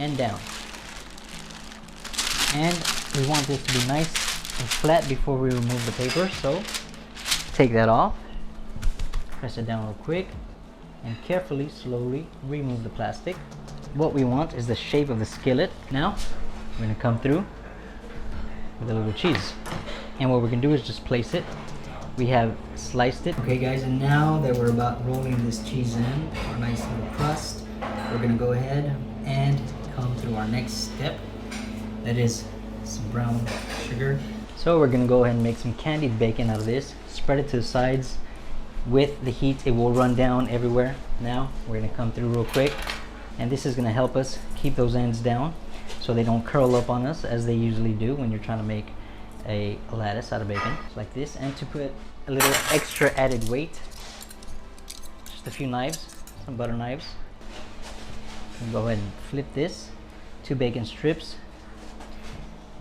and down. And we want this to be nice and flat before we remove the paper, so take that off, press it down real quick, and carefully, slowly remove the plastic. What we want is the shape of the skillet. Now we're going to come through with a little cheese, and what we're going to do is just place it. We have sliced it. Okay guys, and now that we're about rolling this cheese in, our nice little crust, we're going to go ahead and come through our next step. That is some brown sugar. So we're going to go ahead and make some candied bacon out of this. Spread it to the sides. With the heat, it will run down everywhere. Now we're going to come through real quick, and this is going to help us keep those ends down so they don't curl up on us as they usually do when you're trying to make a lattice out of bacon, just like this. And to put a little extra added weight, just a few knives, some butter knives. Go ahead and flip this, 2 bacon strips,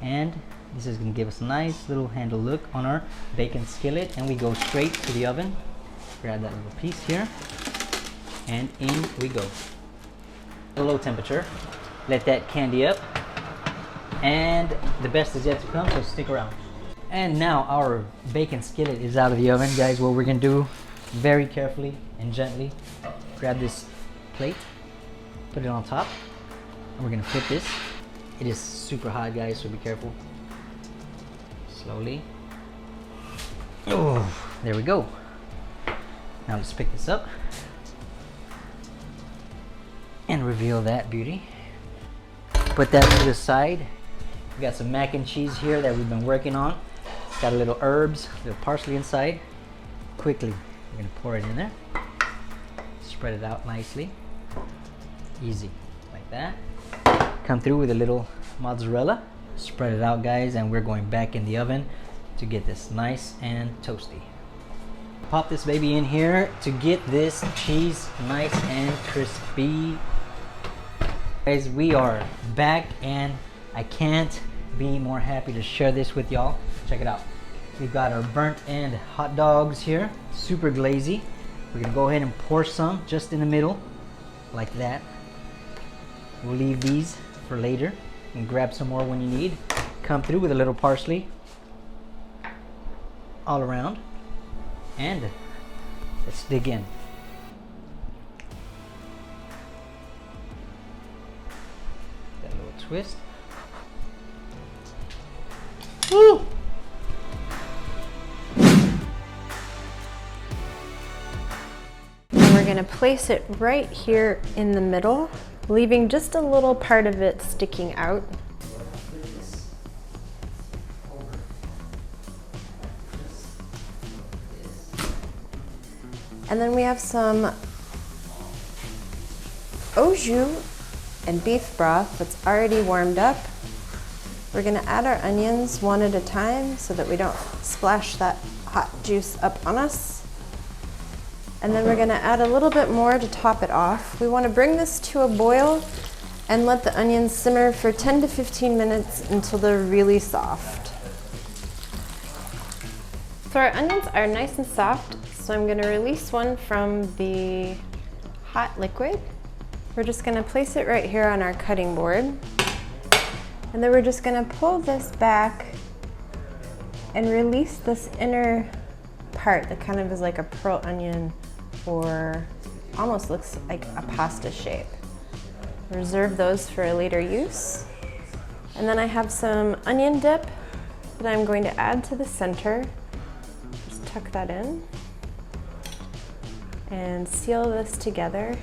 and this is going to give us a nice little handle look on our bacon skillet. And we go straight to the oven. Grab that little piece here, and in we go. A low temperature, let that candy up, and the best is yet to come, so stick around. And now our bacon skillet is out of the oven. Guys, what we're going to do, very carefully and gently, grab this plate, put it on top, and we're going to flip this. It is super hot, guys, so be careful. Slowly. Oh, there we go. Now let's pick this up and reveal that beauty. Put that to the side. We got some mac and cheese here that we've been working on. It's got a little herbs, a little parsley inside. Quickly, we're gonna pour it in there. Spread it out nicely. Easy, like that. Come through with a little mozzarella. Spread it out, guys, and we're going back in the oven to get this nice and toasty. Pop this baby in here to get this cheese nice and crispy. Guys, we are back, and I can't be more happy to share this with y'all. Check it out. We've got our burnt end hot dogs here, super glazy. We're gonna go ahead and pour some just in the middle, like that. We'll leave these for later and grab some more when you need. Come through with a little parsley all around, and let's dig in. That little twist. Woo! And we're going to place it right here in the middle, leaving just a little part of it sticking out. And then we have some au jus and beef broth that's already warmed up. We're gonna add our onions one at a time so that we don't splash that hot juice up on us. And then we're gonna add a little bit more to top it off. We wanna bring this to a boil and let the onions simmer for 10 to 15 minutes until they're really soft. So our onions are nice and soft, so I'm gonna release one from the hot liquid. We're just gonna place it right here on our cutting board. And then we're just gonna pull this back and release this inner part that kind of is like a pearl onion, or almost looks like a pasta shape. Reserve those for a later use. And then I have some onion dip that I'm going to add to the center. Just tuck that in and seal this together.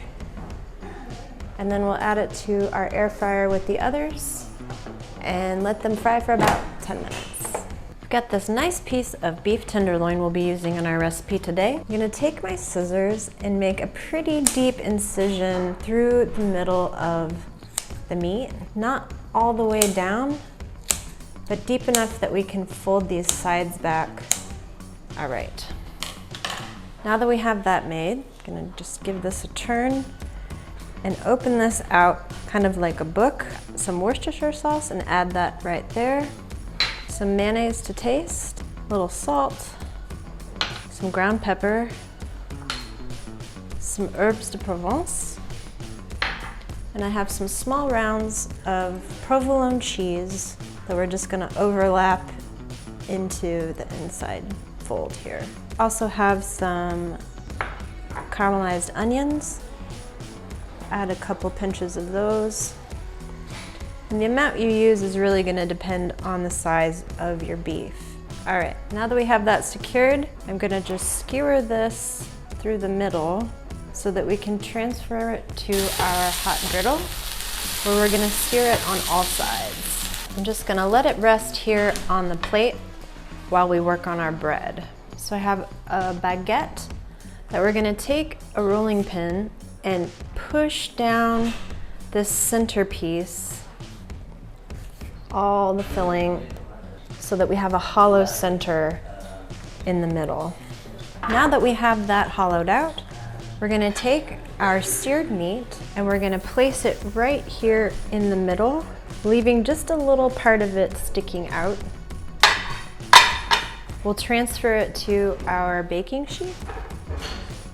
And then we'll add it to our air fryer with the others and let them fry for about 10 minutes. I've got this nice piece of beef tenderloin we'll be using in our recipe today. I'm gonna take my scissors and make a pretty deep incision through the middle of the meat. Not all the way down, but deep enough that we can fold these sides back. All right. Now that we have that made, I'm gonna just give this a turn and open this out kind of like a book. Some Worcestershire sauce and add that right there. Some mayonnaise to taste, a little salt, some ground pepper, some herbes de Provence, And I have some small rounds of provolone cheese that we're just gonna overlap into the inside fold here. Also have some caramelized onions. Add a couple pinches of those. And the amount you use is really gonna depend on the size of your beef. All right, now that we have that secured, I'm gonna just skewer this through the middle so that we can transfer it to our hot griddle, where we're gonna sear it on all sides. I'm just gonna let it rest here on the plate while we work on our bread. So I have a baguette that we're gonna take a rolling pin and push down this centerpiece, all the filling, so that we have a hollow center in the middle. Now that we have that hollowed out, we're gonna take our seared meat and we're gonna place it right here in the middle, leaving just a little part of it sticking out. We'll transfer it to our baking sheet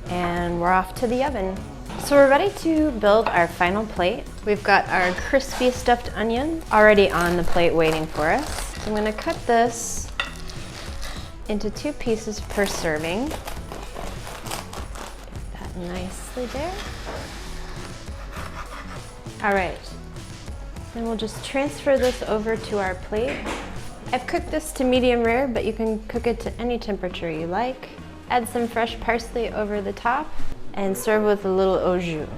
and we're off to the oven. So we're ready to build our final plate. We've got our crispy stuffed onion already on the plate waiting for us. I'm gonna cut this into 2 pieces per serving. Get that nicely there. All right, then we'll just transfer this over to our plate. I've cooked this to medium rare, but you can cook it to any temperature you like. Add some fresh parsley over the top and serve with a little au jus.